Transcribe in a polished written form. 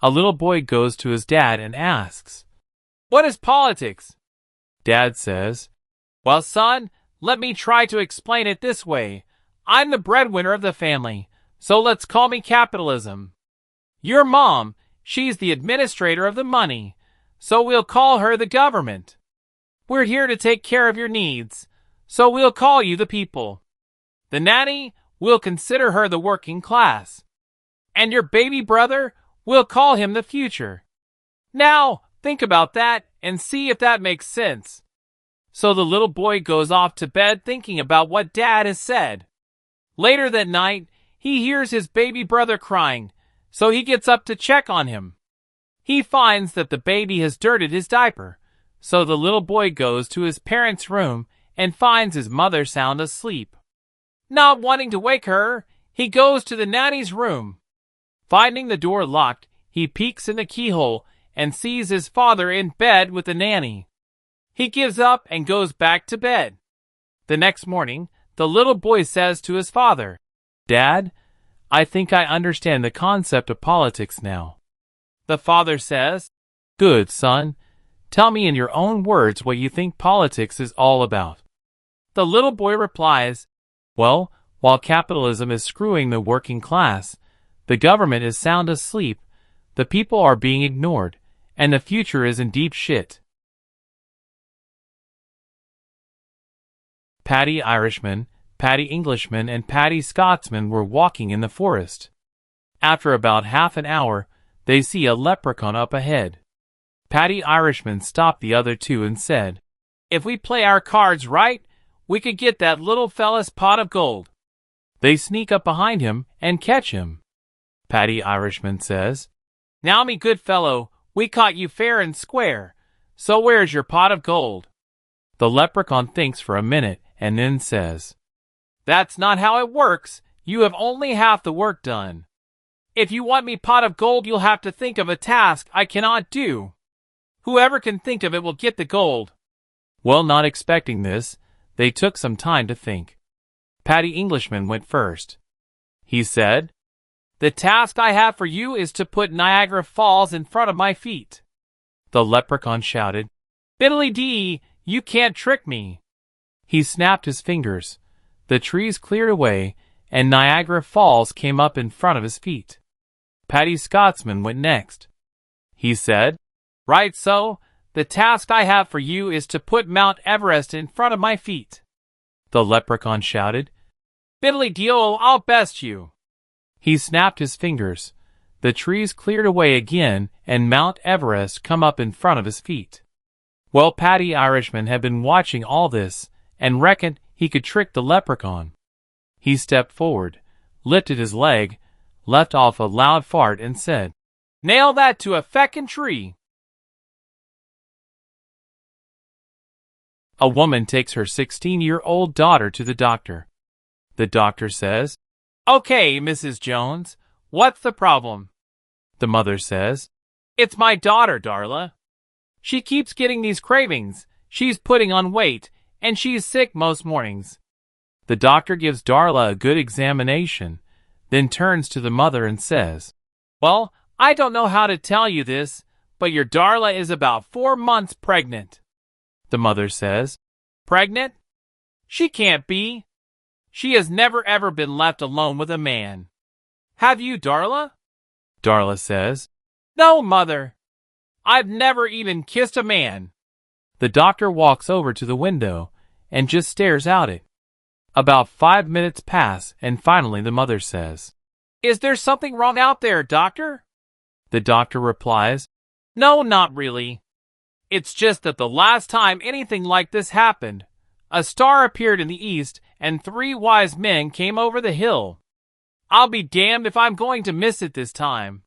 A little boy goes to his dad and asks, "What is politics?" Dad says, "Well, son, let me try to explain it this way. I'm the breadwinner of the family, so let's call me capitalism. Your mom, she's the administrator of the money, so we'll call her the government. We're here to take care of your needs, so we'll call you the people. The nanny, we'll consider her the working class. And your baby brother, we'll call him the future. Now, think about that and see if that makes sense." So the little boy goes off to bed thinking about what Dad has said. Later that night, he hears his baby brother crying, so he gets up to check on him. He finds that the baby has dirted his diaper, so the little boy goes to his parents' room and finds his mother sound asleep. Not wanting to wake her, he goes to the nanny's room. Finding the door locked, he peeks in the keyhole and sees his father in bed with the nanny. He gives up and goes back to bed. The next morning, the little boy says to his father, "Dad, I think I understand the concept of politics now." The father says, "Good, son. Tell me in your own words what you think politics is all about." The little boy replies, "Well, while capitalism is screwing the working class, the government is sound asleep, the people are being ignored, and the future is in deep shit." Paddy Irishman, Paddy Englishman, and Paddy Scotsman were walking in the forest. After about half an hour, they see a leprechaun up ahead. Paddy Irishman stopped the other two and said, "If we play our cards right, we could get that little fella's pot of gold." They sneak up behind him and catch him. Paddy Irishman says, "Now, me good fellow, we caught you fair and square, so where's your pot of gold?" The leprechaun thinks for a minute and then says, "That's not how it works. You have only half the work done. If you want me pot of gold, you'll have to think of a task I cannot do. Whoever can think of it will get the gold." Well, not expecting this, they took some time to think. Paddy Englishman went first. He said, "The task I have for you is to put Niagara Falls in front of my feet." The leprechaun shouted, "Biddly-dee, you can't trick me." He snapped his fingers. The trees cleared away, and Niagara Falls came up in front of his feet. Paddy Scotsman went next. He said, "Right so, the task I have for you is to put Mount Everest in front of my feet." The leprechaun shouted, "Biddly-dee-o, I'll best you." He snapped his fingers. The trees cleared away again, and Mount Everest come up in front of his feet. Well, Paddy Irishman had been watching all this, and reckoned he could trick the leprechaun. He stepped forward, lifted his leg, left off a loud fart, and said, "Nail that to a feckin' tree." A woman takes her 16-year-old daughter to the doctor. The doctor says, "Okay, Mrs. Jones, what's the problem?" The mother says, "It's my daughter, Darla. She keeps getting these cravings, she's putting on weight, and she's sick most mornings." The doctor gives Darla a good examination, then turns to the mother and says, "Well, I don't know how to tell you this, but your Darla is about 4 months pregnant." The mother says, "Pregnant? She can't be. She has never ever been left alone with a man. Have you, Darla?" Darla says, "No, mother. I've never even kissed a man." The doctor walks over to the window and just stares out it. About 5 minutes pass, and finally the mother says, "Is there something wrong out there, doctor?" The doctor replies, "No, not really. It's just that the last time anything like this happened, a star appeared in the east and 3 wise men came over the hill. I'll be damned if I'm going to miss it this time."